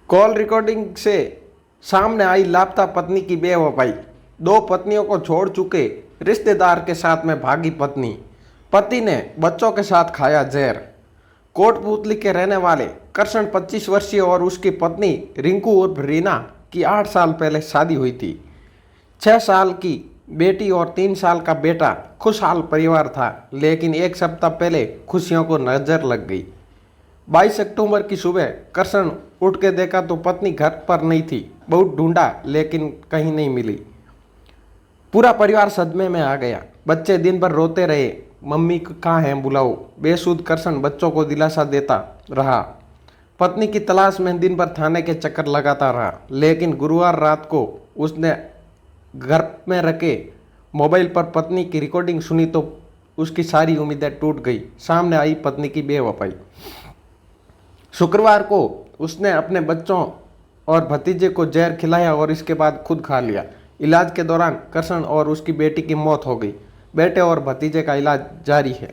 Call recording से सामने आई लापता पत्नी की बेवफाई। दो पत्नियों को छोड़ चुके रिश्तेदार के साथ में भागी पत्नी। पति ने बच्चों के साथ खाया जहर। कोटपुतली के रहने वाले कृष्ण 25 वर्षीय और उसकी पत्नी रिंकू उर्फ रीना की 8 साल पहले शादी हुई थी। 6 साल की बेटी और 3 साल का बेटा। खुशहाल परिवार था, लेकिन एक सप्ताह पहले खुशियों को नजर लग गई। 22 अक्टूबर की सुबह कृष्ण उठ के देखा तो पत्नी घर पर नहीं थी। बहुत ढूंढा लेकिन कहीं नहीं मिली। पूरा परिवार सदमे में आ गया। बच्चे दिन भर रोते रहे, मम्मी कहाँ हैं बुलाओ। बेसुध कृष्ण बच्चों को दिलासा देता रहा। पत्नी की तलाश में दिन भर थाने के चक्कर लगाता रहा, लेकिन गुरुवार रात को उसने घर में रखे मोबाइल पर पत्नी की रिकॉर्डिंग सुनी तो उसकी सारी उम्मीदें टूट गई। सामने आई पत्नी की बेवफाई। शुक्रवार को उसने अपने बच्चों और भतीजे को जहर खिलाया और इसके बाद खुद खा लिया। इलाज के दौरान कृष्ण और उसकी बेटी की मौत हो गई। बेटे और भतीजे का इलाज जारी है।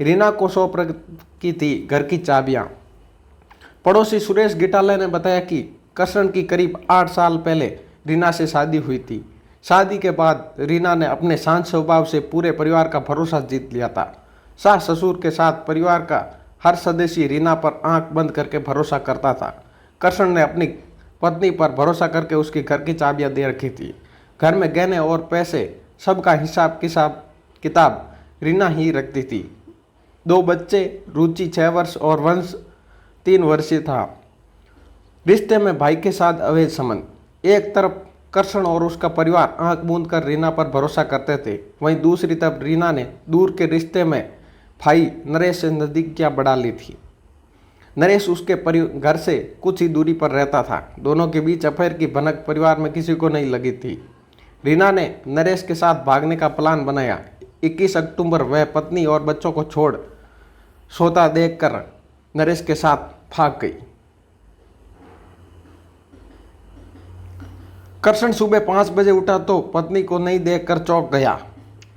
रीना को सौंप की थी घर की चाबियां। पड़ोसी सुरेश गिटाले ने बताया कि कृष्ण की करीब 8 साल पहले रीना से शादी हुई थी। शादी के बाद रीना ने अपने शांत स्वभाव से पूरे परिवार का भरोसा जीत लिया था। सास ससुर के साथ परिवार का हर सदस्य रीना पर आंख बंद करके भरोसा करता था। कृष्ण ने अपनी पत्नी पर भरोसा करके उसकी घर की चाबियां दे रखी थी। घर में गहने और पैसे सबका हिसाब किताब रीना ही रखती थी। 2 बच्चे, रुचि 6 वर्ष और वंश 3 वर्षीय था। रिश्ते में भाई के साथ अवैध संबंध। एक तरफ कृष्ण और उसका परिवार आंख मूंद कर रीना पर भरोसा करते थे, वहीं दूसरी तरफ रीना ने दूर के रिश्ते में भाई नरेश से नज़दीकियां बढ़ा ली थी। नरेश उसके घर से कुछ ही दूरी पर रहता था। दोनों के बीच अफेयर की भनक परिवार में किसी को नहीं लगी थी। रीना ने नरेश के साथ भागने का प्लान बनाया। 21 अक्टूबर वह पत्नी और बच्चों को छोड़ सोता देखकर नरेश के साथ भाग गई। कृष्ण सुबह 5 बजे उठा तो पत्नी को नहीं देखकर चौंक गया।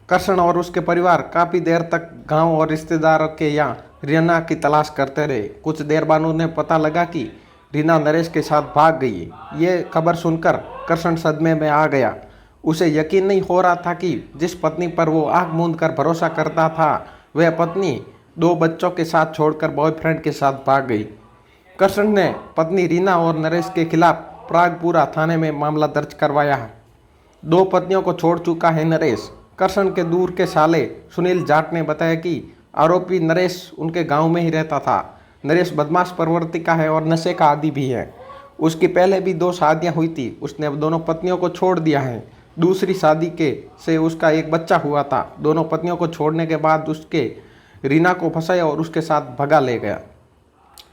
कृष्ण और उसके परिवार काफ़ी देर तक गांव और रिश्तेदारों के यहाँ रीना की तलाश करते रहे। कुछ देर बाद उन्हें पता लगा कि रीना नरेश के साथ भाग गई है। ये खबर सुनकर कृष्ण सदमे में आ गया। उसे यकीन नहीं हो रहा था कि जिस पत्नी पर वो आंख मूंद कर भरोसा करता था, वह पत्नी 2 बच्चों के साथ छोड़कर बॉयफ्रेंड के साथ भाग गई। कृष्ण ने पत्नी रीना और नरेश के खिलाफ प्रागपुरा थाने में मामला दर्ज करवाया है। 2 पत्नियों को छोड़ चुका है नरेश। कृष्ण के दूर के साले सुनील जाट ने बताया कि आरोपी नरेश उनके गांव में ही रहता था। नरेश बदमाश प्रवृत्ति का है और नशे का आदी भी है। उसकी पहले भी 2 शादियां हुई थी। उसने अब दोनों पत्नियों को छोड़ दिया है। दूसरी शादी के से उसका एक बच्चा हुआ था। दोनों पत्नियों को छोड़ने के बाद उसके रीना को फंसाया और उसके साथ भगा ले गया।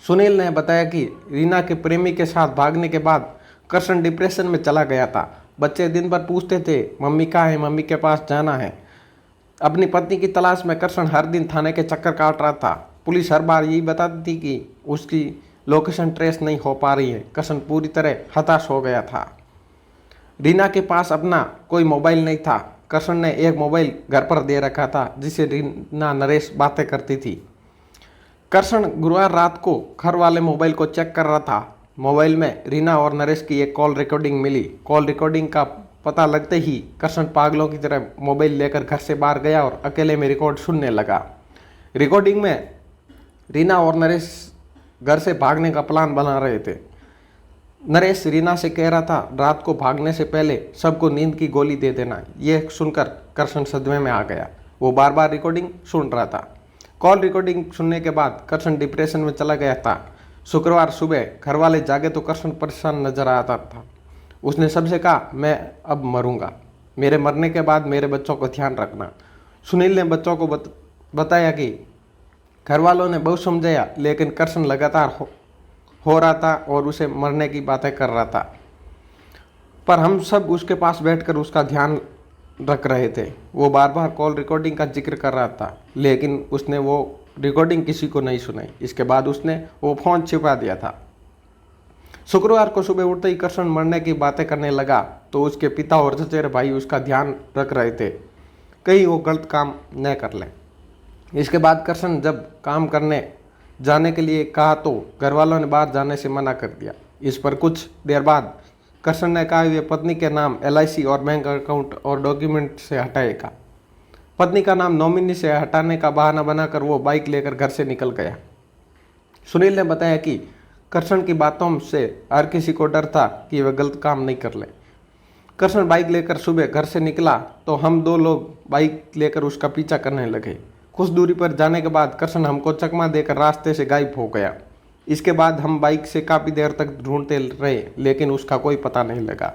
सुनील ने बताया कि रीना के प्रेमी के साथ भागने के बाद कृष्ण डिप्रेशन में चला गया था। बच्चे दिन भर पूछते थे, मम्मी कहाँ है, मम्मी के पास जाना है। अपनी पत्नी की तलाश में कृष्ण हर दिन थाने के चक्कर काट रहा था। पुलिस हर बार यही बताती थी कि उसकी लोकेशन ट्रेस नहीं हो पा रही है। कृष्ण पूरी तरह हताश हो गया था। रीना के पास अपना कोई मोबाइल नहीं था। कृष्ण ने एक मोबाइल घर पर दे रखा था जिसे रीना नरेश बातें करती थी। कृष्ण गुरुवार रात को घर वाले मोबाइल को चेक कर रहा था। मोबाइल में रीना और नरेश की एक कॉल रिकॉर्डिंग मिली। कॉल रिकॉर्डिंग का पता लगते ही कृष्ण पागलों की तरह मोबाइल लेकर घर से बाहर गया और अकेले में रिकॉर्ड सुनने लगा। रिकॉर्डिंग में रीना और नरेश घर से भागने का प्लान बना रहे थे। नरेश रीना से कह रहा था, रात को भागने से पहले सबको नींद की गोली दे देना। यह सुनकर कृष्ण सदमे में आ गया। वो बार बार रिकॉर्डिंग सुन रहा था। कॉल रिकॉर्डिंग सुनने के बाद कृष्ण डिप्रेशन में चला गया था। शुक्रवार सुबह घर वाले जागे तो कृष्ण परेशान नजर आता था। उसने सबसे कहा, मैं अब मरूंगा, मेरे मरने के बाद मेरे बच्चों को ध्यान रखना। सुनील ने बच्चों को बताया कि घर वालों ने बहुत समझाया, लेकिन कृष्ण लगातार हो रहा था और उसे मरने की बातें कर रहा था। पर हम सब उसके पास बैठकर उसका ध्यान रख रहे थे। वो बार बार कॉल रिकॉर्डिंग का जिक्र कर रहा था, लेकिन उसने वो रिकॉर्डिंग किसी को नहीं सुनाई। इसके बाद उसने वो फ़ोन छिपा दिया था। शुक्रवार को सुबह उठते ही कृष्ण मरने की बातें करने लगा तो उसके पिता और चचेरे भाई उसका ध्यान रख रहे थे, कहीं वो गलत काम न कर ले। इसके बाद कृष्ण जब काम करने जाने के लिए कहा तो घर वालों ने बाहर जाने से मना कर दिया। इस पर कुछ देर बाद कृष्ण ने कहा वे पत्नी के नाम LIC और बैंक अकाउंट और डॉक्यूमेंट से हटाएगा। पत्नी का नाम नॉमिनी से हटाने का बहाना बनाकर वो बाइक लेकर घर से निकल गया। सुनील ने बताया कि कृष्ण की बातों से हर किसी को डर था कि वह गलत काम नहीं कर ले। कृष्ण बाइक लेकर सुबह घर से निकला तो हम 2 लोग बाइक लेकर उसका पीछा करने लगे। कुछ दूरी पर जाने के बाद कृष्ण हमको चकमा देकर रास्ते से गायब हो गया। इसके बाद हम बाइक से काफ़ी देर तक ढूंढते रहे लेकिन उसका कोई पता नहीं लगा।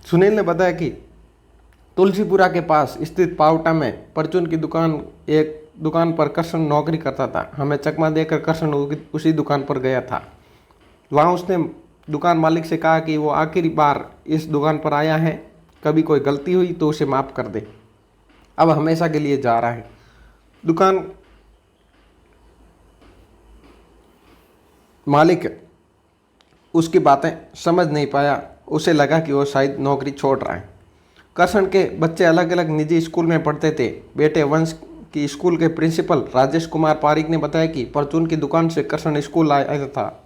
सुनील ने बताया कि तुलसीपुरा के पास स्थित पावटा में परचून की एक दुकान पर कृष्ण नौकरी करता था। हमें चकमा देकर कृष्ण उसी दुकान पर गया था। वहाँ उसने दुकान मालिक से कहा कि वो आखिरी बार इस दुकान पर आया है, कभी कोई गलती हुई तो उसे माफ़ कर दे, अब हमेशा के लिए जा रहा है। दुकान मालिक उसकी बातें समझ नहीं पाया, उसे लगा कि वो शायद नौकरी छोड़ रहा है। कृष्ण के बच्चे अलग अलग निजी स्कूल में पढ़ते थे। बेटे वंश की स्कूल के प्रिंसिपल राजेश कुमार पारिक ने बताया कि परचून की दुकान से कृष्ण स्कूल आया था।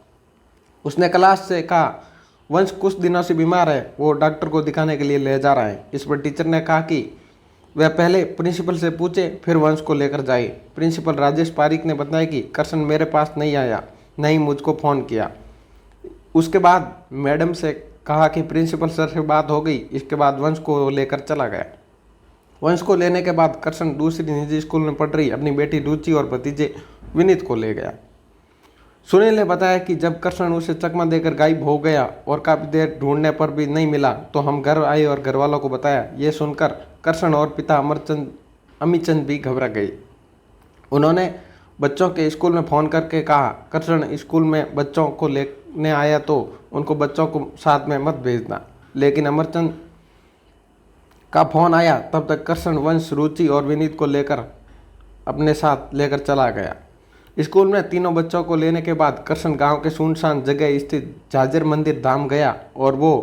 उसने क्लास से कहा वंश कुछ दिनों से बीमार है, वो डॉक्टर को दिखाने के लिए ले जा रहा है। इस पर टीचर ने कहा कि वह पहले प्रिंसिपल से पूछे फिर वंश को लेकर जाए। प्रिंसिपल राजेश पारिक ने बताया कि कृष्ण मेरे पास नहीं आया, नहीं मुझको फ़ोन किया। उसके बाद मैडम से कहा कि प्रिंसिपल सर से बात हो गई। इसके बाद वंश को लेकर चला गया। वंश को लेने के बाद कृष्ण दूसरी निजी स्कूल में पढ़ रही अपनी बेटी रुचि और भतीजे विनीत को ले गया। सुनील ने बताया कि जब कृष्ण उसे चकमा देकर गायब हो गया और काफ़ी देर ढूंढने पर भी नहीं मिला तो हम घर आए और घर वालों को बताया। ये सुनकर कृष्ण और पिता अमीचंद भी घबरा गए। उन्होंने बच्चों के स्कूल में फ़ोन करके कहा कृष्ण स्कूल में बच्चों को लेने आया तो उनको बच्चों को साथ में मत भेजना। लेकिन अमरचंद का फ़ोन आया तब तक कृष्ण वंश रुचि और विनीत को लेकर अपने साथ लेकर चला गया। स्कूल में तीनों बच्चों को लेने के बाद कृष्ण गांव के सुनसान जगह स्थित झाझर मंदिर धाम गया और वो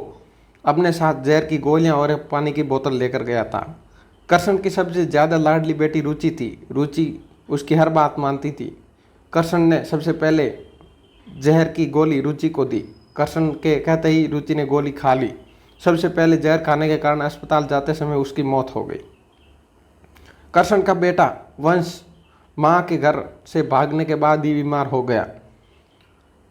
अपने साथ जहर की गोलियां और एक पानी की बोतल लेकर गया था। कृष्ण की सबसे ज़्यादा लाडली बेटी रुचि थी। रुचि उसकी हर बात मानती थी। कृष्ण ने सबसे पहले जहर की गोली रुचि को दी। कृष्ण के कहते ही रुचि ने गोली खा ली। सबसे पहले जहर खाने के कारण अस्पताल जाते समय उसकी मौत हो गई। कृष्ण का बेटा वंश माँ के घर से भागने के बाद ही बीमार हो गया।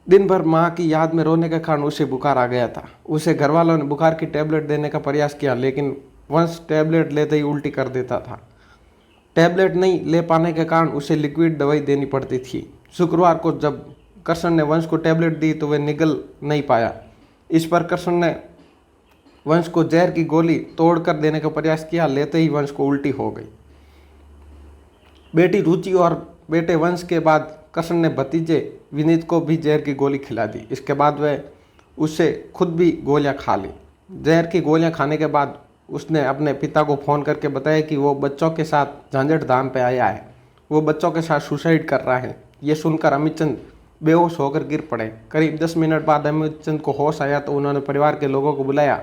दिन भर माँ की याद में रोने के कारण उसे बुखार आ गया था। उसे घर वालों ने बुखार की टैबलेट देने का प्रयास किया लेकिन वंश टैबलेट लेते ही उल्टी कर देता था। टैबलेट नहीं ले पाने के कारण उसे लिक्विड दवाई देनी पड़ती थी। शुक्रवार को जब कृष्ण ने वंश को टैबलेट दी तो वह निगल नहीं पाया। इस पर कृष्ण ने वंश को जहर की गोली तोड़कर देने का प्रयास किया, लेते ही वंश को उल्टी हो गई। बेटी रुचि और बेटे वंश के बाद कृष्ण ने भतीजे विनीत को भी जहर की गोली खिला दी। इसके बाद वह उससे खुद भी गोलियां खा ली। जहर की गोलियां खाने के बाद उसने अपने पिता को फ़ोन करके बताया कि वो बच्चों के साथ झांझट धाम पे आया है, वो बच्चों के साथ सुसाइड कर रहा है। ये सुनकर अमितचंद बेहोश होकर गिर पड़े। करीब 10 मिनट बाद अमितचंद को होश आया तो उन्होंने परिवार के लोगों को बुलाया।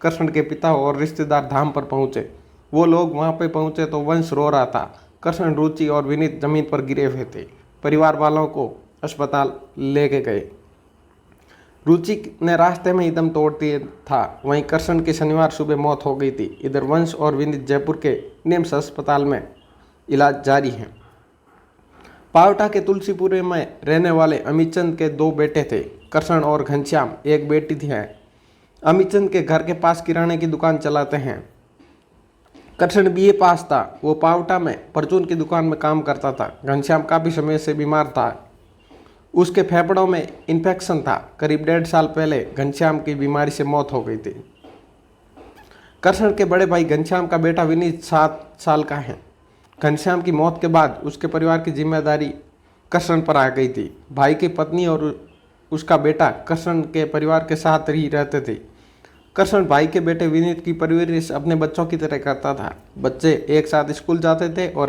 कृष्ण के पिता और रिश्तेदार धाम पर पहुंचे। वो लोग वहां पे पहुंचे तो वंश रो रहा था। कृष्ण, रुचि और विनीत जमीन पर गिरे हुए थे। परिवार वालों को अस्पताल लेके गए। रुचि ने रास्ते में ही दम तोड़ दिया था। वहीं कृष्ण की शनिवार सुबह मौत हो गई थी। इधर वंश और विनीत जयपुर के निम्स अस्पताल में इलाज जारी है। पावटा के तुलसीपुरे में रहने वाले अमीचंद के 2 बेटे थे, कृष्ण और घनश्याम। एक बेटी थी है। अमीचंद के घर के पास किराने की दुकान चलाते हैं। कृष्ण BA पास था। वो पावटा में परचून की दुकान में काम करता था। घनश्याम काफ़ी समय से बीमार था। उसके फेफड़ों में इन्फेक्शन था। करीब 1.5 साल पहले घनश्याम की बीमारी से मौत हो गई थी। कृष्ण के बड़े भाई घनश्याम का बेटा विनीत 7 साल का है। घनश्याम की मौत के बाद उसके परिवार की जिम्मेदारी कृष्ण पर आ गई थी। भाई की पत्नी और उसका बेटा कृष्ण के परिवार के साथ ही रहते थे। कृष्ण भाई के बेटे विनीत की परवरिश अपने बच्चों की तरह करता था। बच्चे एक साथ स्कूल जाते थे और